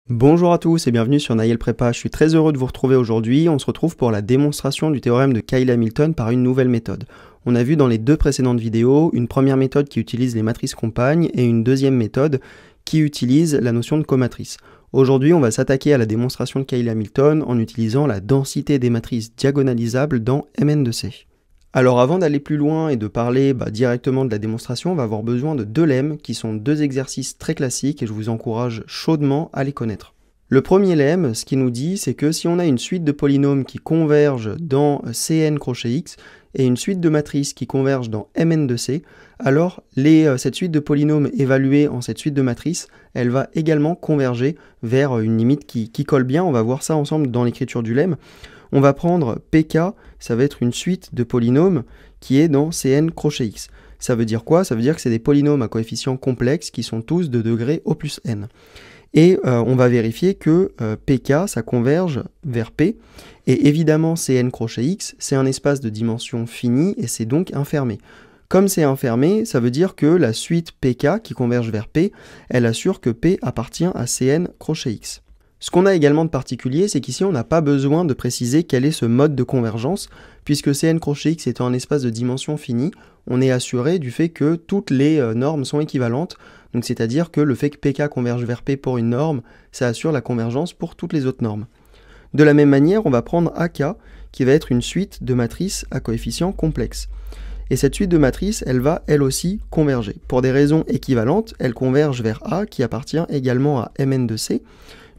Bonjour à tous et bienvenue sur Naël Prépa, je suis très heureux de vous retrouver aujourd'hui. On se retrouve pour la démonstration du théorème de Cayley-Hamilton par une nouvelle méthode. On a vu dans les deux précédentes vidéos une première méthode qui utilise les matrices compagnes et une deuxième méthode qui utilise la notion de comatrice. Aujourd'hui, on va s'attaquer à la démonstration de Cayley-Hamilton en utilisant la densité des matrices diagonalisables dans Mn de C. Alors avant d'aller plus loin et de parler directement de la démonstration, on va avoir besoin de deux lemmes qui sont deux exercices très classiques et je vous encourage chaudement à les connaître. Le premier lemm, ce qu'il nous dit, c'est que si on a une suite de polynômes qui convergent dans Cn crochet x et une suite de matrices qui convergent dans Mn de C, alors cette suite de polynômes évaluée en cette suite de matrices, elle va également converger vers une limite qui colle bien. On va voir ça ensemble dans l'écriture du lemm. On va prendre pk, ça va être une suite de polynômes qui est dans Cn crochet x. Ça veut dire quoi? Ça veut dire que c'est des polynômes à coefficients complexes qui sont tous de degré O plus n. Et on va vérifier que pk, ça converge vers p. Et évidemment, Cn crochet x, c'est un espace de dimension finie et c'est donc infermé. Comme c'est infermé, ça veut dire que la suite pk qui converge vers p, elle assure que p appartient à Cn crochet x. Ce qu'on a également de particulier, c'est qu'ici on n'a pas besoin de préciser quel est ce mode de convergence, puisque Cn crochet x étant un espace de dimension finie, on est assuré du fait que toutes les normes sont équivalentes, donc c'est-à-dire que le fait que pk converge vers p pour une norme, ça assure la convergence pour toutes les autres normes. De la même manière, on va prendre ak, qui va être une suite de matrices à coefficients complexes. Et cette suite de matrices, elle va elle aussi converger. Pour des raisons équivalentes, elle converge vers a, qui appartient également à Mn de C.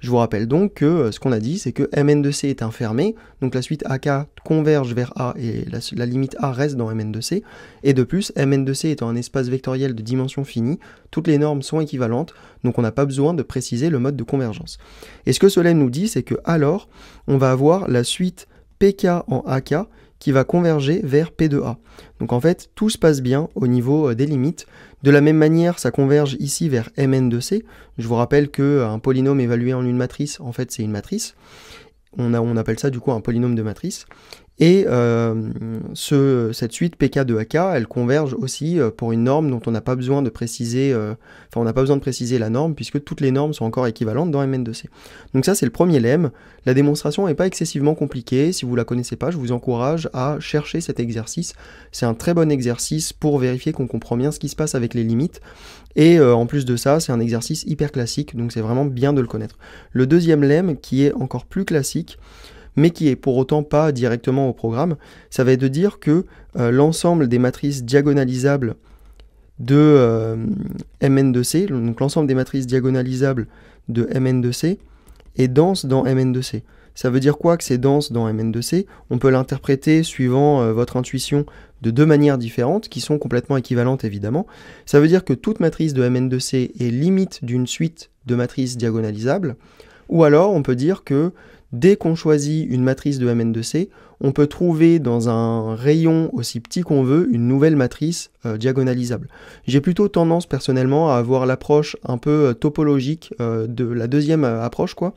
Je vous rappelle donc que ce qu'on a dit, c'est que Mn de C est infermé, donc la suite AK converge vers A et la limite A reste dans Mn de C, et de plus, Mn de C étant un espace vectoriel de dimension finie, toutes les normes sont équivalentes, donc on n'a pas besoin de préciser le mode de convergence. Et ce que ce lemm nous dit, c'est que alors, on va avoir la suite PK en AK qui va converger vers P de A. Donc en fait, tout se passe bien au niveau des limites. De la même manière, ça converge ici vers Mn de C. Je vous rappelle qu'un polynôme évalué en une matrice, en fait, c'est une matrice. On appelle ça du coup un polynôme de matrice. Et cette suite pk de ak, elle converge aussi pour une norme dont on n'a pas besoin de préciser, on n'a pas besoin de préciser la norme puisque toutes les normes sont encore équivalentes dans Mn de C. Donc ça c'est le premier lemm. La démonstration n'est pas excessivement compliquée. Si vous ne la connaissez pas, je vous encourage à chercher cet exercice. C'est un très bon exercice pour vérifier qu'on comprend bien ce qui se passe avec les limites. Et en plus de ça, c'est un exercice hyper classique, donc c'est vraiment bien de le connaître. Le deuxième lemm, qui est encore plus classique, mais qui est pour autant pas directement au programme, ça va être de dire que l'ensemble des matrices diagonalisables de Mn de C, donc l'ensemble des matrices diagonalisables de Mn de C, est dense dans Mn de C. Ça veut dire quoi que c'est dense dans Mn de C? On peut l'interpréter suivant votre intuition de deux manières différentes, qui sont complètement équivalentes évidemment. Ça veut dire que toute matrice de Mn de C est limite d'une suite de matrices diagonalisables, ou alors on peut dire que dès qu'on choisit une matrice de Mn de C, on peut trouver dans un rayon aussi petit qu'on veut une nouvelle matrice diagonalisable. J'ai plutôt tendance personnellement à avoir l'approche un peu topologique de la deuxième approche, quoi.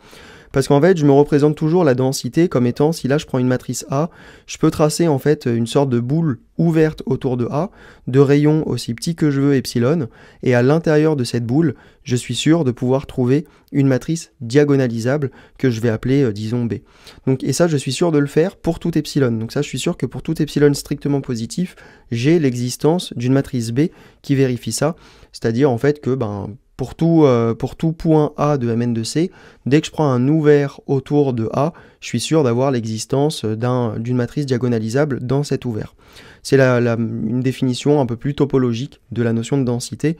Parce qu'en fait, je me représente toujours la densité comme étant, si là je prends une matrice A, je peux tracer en fait une sorte de boule ouverte autour de A, de rayon aussi petit que je veux, epsilon, et à l'intérieur de cette boule, je suis sûr de pouvoir trouver une matrice diagonalisable que je vais appeler, disons, B. Donc, et ça, je suis sûr de le faire pour tout epsilon. Donc ça, je suis sûr que pour tout epsilon strictement positif, j'ai l'existence d'une matrice B qui vérifie ça, c'est-à-dire en fait que, pour tout point A de Mn de C, dès que je prends un ouvert autour de A, je suis sûr d'avoir l'existence d'une matrice diagonalisable dans cet ouvert. C'est une définition un peu plus topologique de la notion de densité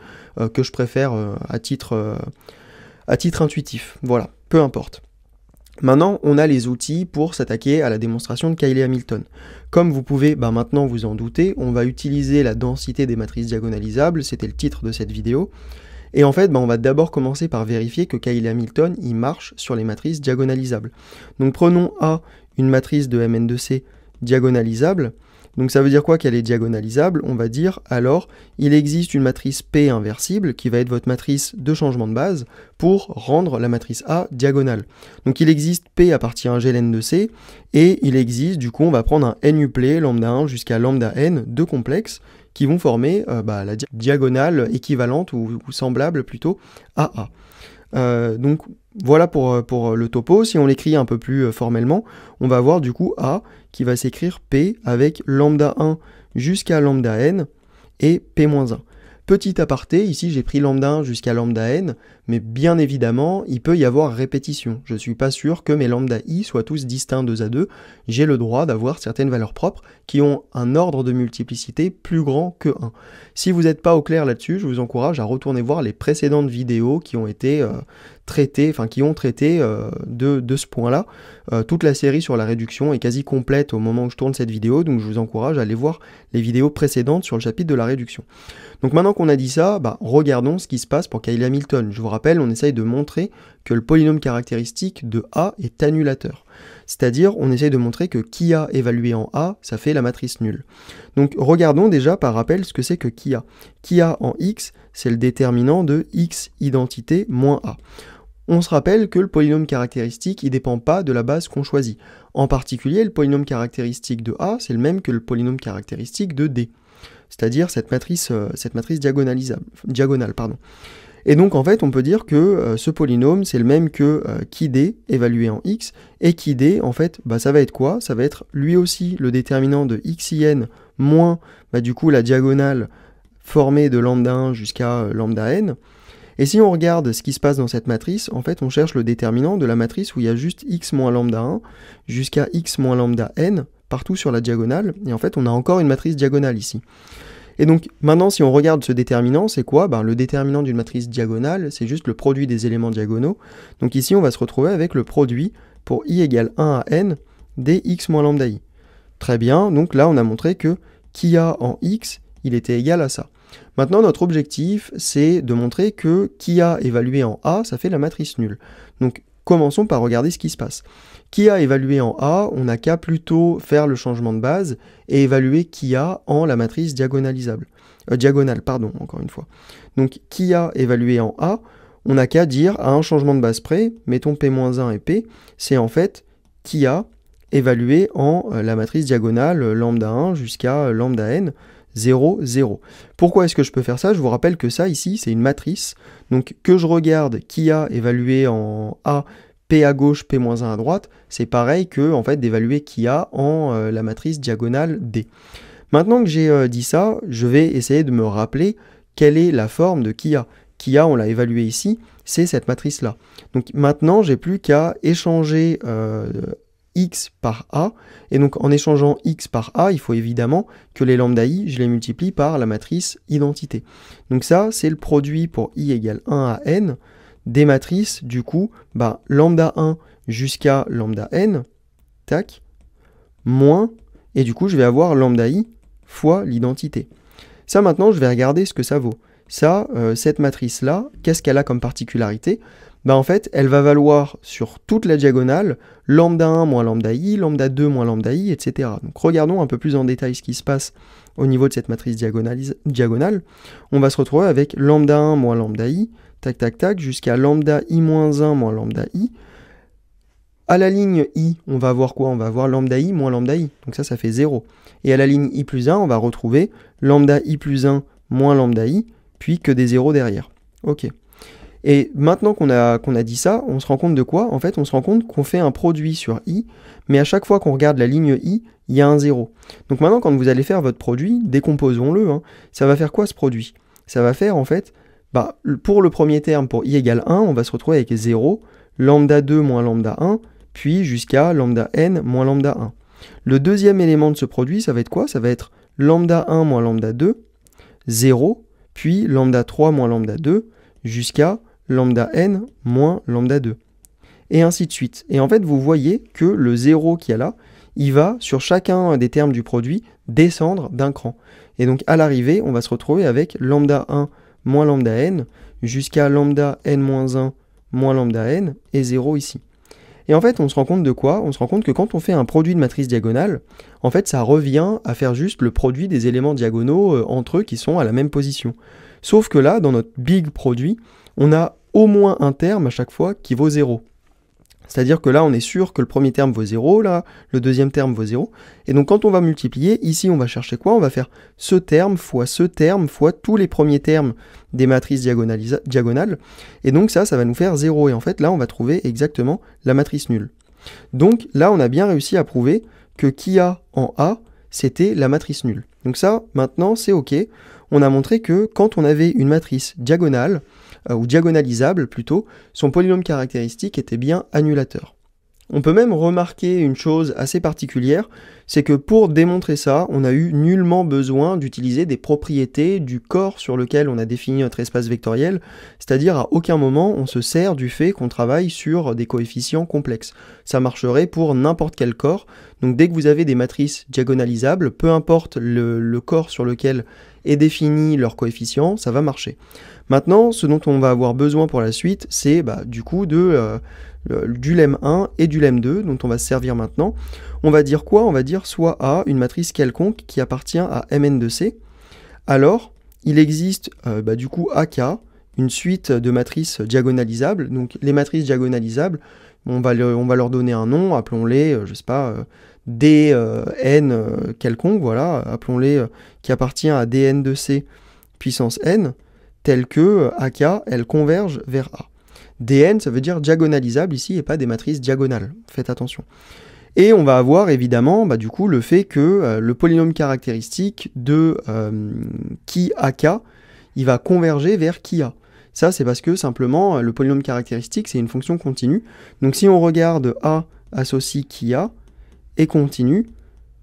que je préfère à titre intuitif. Voilà, peu importe. Maintenant, on a les outils pour s'attaquer à la démonstration de Cayley-Hamilton. Comme vous pouvez maintenant vous en douter, on va utiliser la densité des matrices diagonalisables, c'était le titre de cette vidéo. Et en fait, on va d'abord commencer par vérifier que Cayley-Hamilton, il marche sur les matrices diagonalisables. Donc prenons A, une matrice de Mn de C diagonalisable. Donc ça veut dire quoi qu'elle est diagonalisable? On va dire alors, il existe une matrice P inversible, qui va être votre matrice de changement de base, pour rendre la matrice A diagonale. Donc il existe P appartient à gln de C, et il existe, du coup on va prendre un nuplet, lambda 1 jusqu'à lambda n, de complexes, qui vont former la diagonale équivalente ou semblable plutôt à A. Donc voilà pour le topo. Si on l'écrit un peu plus formellement, on va avoir du coup A qui va s'écrire P avec lambda 1 jusqu'à lambda n et P-1. Petit aparté, ici j'ai pris lambda 1 jusqu'à lambda n, mais bien évidemment, il peut y avoir répétition. Je ne suis pas sûr que mes lambda i soient tous distincts 2 à 2. J'ai le droit d'avoir certaines valeurs propres qui ont un ordre de multiplicité plus grand que 1. Si vous n'êtes pas au clair là-dessus, je vous encourage à retourner voir les précédentes vidéos qui ont été traité de ce point-là. Toute la série sur la réduction est quasi complète au moment où je tourne cette vidéo, donc je vous encourage à aller voir les vidéos précédentes sur le chapitre de la réduction. Donc maintenant qu'on a dit ça, regardons ce qui se passe pour Cayley-Hamilton. Je vous rappelle, on essaye de montrer que le polynôme caractéristique de A est annulateur. C'est-à-dire, on essaye de montrer que Kia évalué en A, ça fait la matrice nulle. Donc regardons déjà par rappel ce que c'est que Kia. Kia en X, c'est le déterminant de X identité moins A. On se rappelle que le polynôme caractéristique, il ne dépend pas de la base qu'on choisit. En particulier, le polynôme caractéristique de A, c'est le même que le polynôme caractéristique de D. C'est-à-dire cette matrice diagonale. Et donc en fait, on peut dire que ce polynôme, c'est le même que qui D évalué en X, et qui D, en fait, ça va être quoi? Ça va être lui aussi le déterminant de xin moins, du coup, la diagonale formée de lambda 1 jusqu'à lambda n. Et si on regarde ce qui se passe dans cette matrice, en fait, on cherche le déterminant de la matrice où il y a juste x moins lambda 1 jusqu'à x moins lambda n partout sur la diagonale, et en fait, on a encore une matrice diagonale ici. Et donc, maintenant, si on regarde ce déterminant, c'est quoi? Le déterminant d'une matrice diagonale, c'est juste le produit des éléments diagonaux. Donc ici, on va se retrouver avec le produit pour i égale 1 à n dx moins lambda i. Très bien, donc là, on a montré que Kia en x, il était égal à ça. Maintenant, notre objectif, c'est de montrer que Kia évalué en A, ça fait la matrice nulle. Donc, commençons par regarder ce qui se passe. Kia évalué en A, on n'a qu'à plutôt faire le changement de base et évaluer Kia en la matrice diagonale, encore une fois. Donc, Kia évalué en A, on n'a qu'à dire à un changement de base près, mettons P-1 et P, c'est en fait Kia évalué en la matrice diagonale lambda 1 jusqu'à lambda n, 0, 0. Pourquoi est-ce que je peux faire ça? Je vous rappelle que ça, ici, c'est une matrice. Donc, que je regarde Kia évalué en A, P à gauche, P-1 à droite, c'est pareil que, en fait, d'évaluer Kia en la matrice diagonale D. Maintenant que j'ai dit ça, je vais essayer de me rappeler quelle est la forme de Kia. Kia, on l'a évalué ici, c'est cette matrice-là. Donc, maintenant, j'ai plus qu'à échanger x par a, et donc en échangeant x par a, il faut évidemment que les lambda i, je les multiplie par la matrice identité. Donc ça, c'est le produit pour i égale 1 à n des matrices, du coup, lambda 1 jusqu'à lambda n, tac, moins, et du coup, je vais avoir lambda i fois l'identité. Ça, maintenant, je vais regarder ce que ça vaut. Ça, cette matrice-là, qu'est-ce qu'elle a comme particularité? En fait, elle va valoir sur toute la diagonale lambda 1 moins lambda i, lambda 2 moins lambda i, etc. Donc regardons un peu plus en détail ce qui se passe au niveau de cette matrice diagonale. On va se retrouver avec lambda 1 moins lambda i, tac tac tac, jusqu'à lambda i moins 1 moins lambda i. À la ligne i, on va avoir quoi? On va avoir lambda i moins lambda i, donc ça fait 0. Et à la ligne i plus 1, on va retrouver lambda i plus 1 moins lambda i, puis que des 0 derrière. Ok. Et maintenant qu'on a dit ça, on se rend compte de quoi? En fait, on se rend compte qu'on fait un produit sur i, mais à chaque fois qu'on regarde la ligne i, il y a un 0. Donc maintenant, quand vous allez faire votre produit, décomposons-le. Ça va faire quoi ce produit? Ça va faire, en fait, pour le premier terme, pour i égale 1, on va se retrouver avec 0, lambda 2 moins lambda 1, puis jusqu'à lambda n moins lambda 1. Le deuxième élément de ce produit, ça va être quoi? Ça va être lambda 1 moins lambda 2, 0, puis lambda 3 moins lambda 2, jusqu'à lambda n moins lambda 2. Et ainsi de suite. Et en fait, vous voyez que le 0 qu'il y a là, il va, sur chacun des termes du produit, descendre d'un cran. Et donc, à l'arrivée, on va se retrouver avec lambda 1 moins lambda n, jusqu'à lambda n moins 1 moins lambda n, et 0 ici. Et en fait, on se rend compte de quoi? On se rend compte que quand on fait un produit de matrice diagonale, en fait, ça revient à faire juste le produit des éléments diagonaux entre eux qui sont à la même position. Sauf que là, dans notre big produit, on a au moins un terme à chaque fois qui vaut 0. C'est-à-dire que là, on est sûr que le premier terme vaut 0, là, le deuxième terme vaut 0. Et donc, quand on va multiplier, ici, on va chercher quoi? On va faire ce terme fois tous les premiers termes des matrices diagonales. Et donc, ça va nous faire 0. Et en fait, là, on va trouver exactement la matrice nulle. Donc, là, on a bien réussi à prouver que qui a en A, c'était la matrice nulle. Donc ça, maintenant, c'est OK. On a montré que quand on avait une matrice diagonale, ou diagonalisable plutôt, son polynôme caractéristique était bien annulateur. On peut même remarquer une chose assez particulière, c'est que pour démontrer ça, on a eu nullement besoin d'utiliser des propriétés du corps sur lequel on a défini notre espace vectoriel, c'est-à-dire à aucun moment on se sert du fait qu'on travaille sur des coefficients complexes. Ça marcherait pour n'importe quel corps, donc dès que vous avez des matrices diagonalisables, peu importe le corps sur lequel est défini leur coefficient, ça va marcher. Maintenant, ce dont on va avoir besoin pour la suite, c'est du coup du lemme 1 et du lemme 2, dont on va se servir maintenant. On va dire quoi? On va dire soit A, une matrice quelconque qui appartient à Mn de C. Alors, il existe du coup AK, une suite de matrices diagonalisables. Donc les matrices diagonalisables, on va leur donner un nom, appelons-les, je sais pas, dn quelconque, voilà, appelons-les qui appartient à dn de C puissance n, telle que AK, elle converge vers A. dn, ça veut dire diagonalisable ici, et pas des matrices diagonales. Faites attention. Et on va avoir évidemment du coup le fait que le polynôme caractéristique de qui AK, il va converger vers qui A. Ça, c'est parce que simplement le polynôme caractéristique, c'est une fonction continue. Donc si on regarde A associe qui A et continue,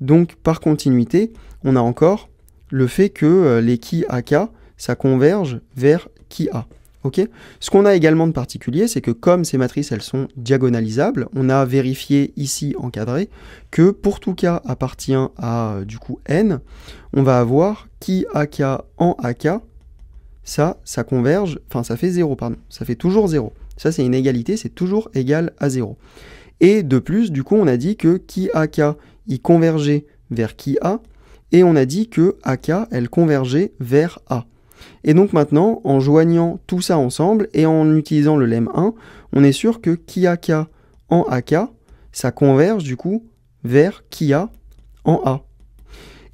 donc par continuité, on a encore le fait que les qui AK, ça converge vers qui A. Okay. Ce qu'on a également de particulier, c'est que comme ces matrices elles sont diagonalisables, on a vérifié ici encadré que pour tout cas appartient à du coup n, on va avoir qui AK en AK, ça converge, enfin ça fait 0, pardon, ça fait toujours 0. Ça c'est une égalité, c'est toujours égal à 0. Et de plus, du coup, on a dit que qui AK, il convergeait vers qui A, et on a dit que AK, elle convergeait vers A. Et donc maintenant, en joignant tout ça ensemble et en utilisant le lemme 1, on est sûr que qui AK en AK, ça converge du coup vers qui A en A.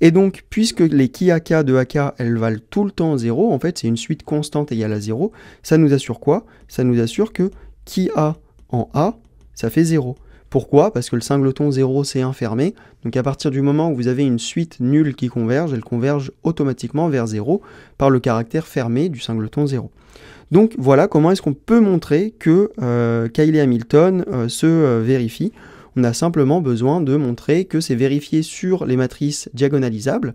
Et donc, puisque les qui AK de AK, elles valent tout le temps 0, en fait c'est une suite constante égale à 0, ça nous assure quoi? Ça nous assure que qui A en A, ça fait 0. Pourquoi? Parce que le singleton 0 c'est fermé, donc à partir du moment où vous avez une suite nulle qui converge, elle converge automatiquement vers 0 par le caractère fermé du singleton 0. Donc voilà comment est-ce qu'on peut montrer que Cayley-Hamilton se vérifie. On a simplement besoin de montrer que c'est vérifié sur les matrices diagonalisables.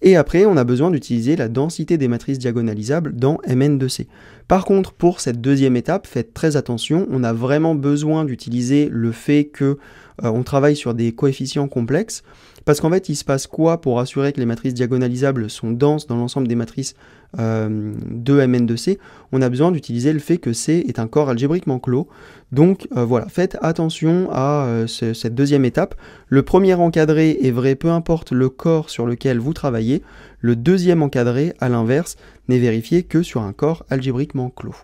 Et après, on a besoin d'utiliser la densité des matrices diagonalisables dans Mn de C. Par contre, pour cette deuxième étape, faites très attention, on a vraiment besoin d'utiliser le fait que on travaille sur des coefficients complexes, parce qu'en fait, il se passe quoi pour assurer que les matrices diagonalisables sont denses dans l'ensemble des matrices de Mn de C? On a besoin d'utiliser le fait que C est un corps algébriquement clos. Donc voilà, faites attention à cette deuxième étape. Le premier encadré est vrai, peu importe le corps sur lequel vous travaillez. Le deuxième encadré, à l'inverse, n'est vérifié que sur un corps algébriquement clos.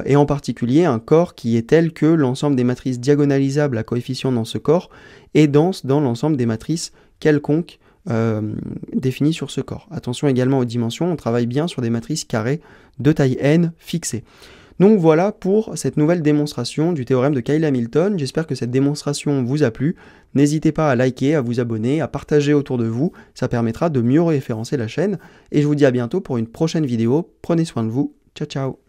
Et en particulier un corps qui est tel que l'ensemble des matrices diagonalisables à coefficient dans ce corps est dense dans l'ensemble des matrices quelconques définies sur ce corps. Attention également aux dimensions, on travaille bien sur des matrices carrées de taille n fixées. Donc voilà pour cette nouvelle démonstration du théorème de Cayley-Hamilton. J'espère que cette démonstration vous a plu. N'hésitez pas à liker, à vous abonner, à partager autour de vous. Ça permettra de mieux référencer la chaîne. Et je vous dis à bientôt pour une prochaine vidéo. Prenez soin de vous. Ciao, ciao.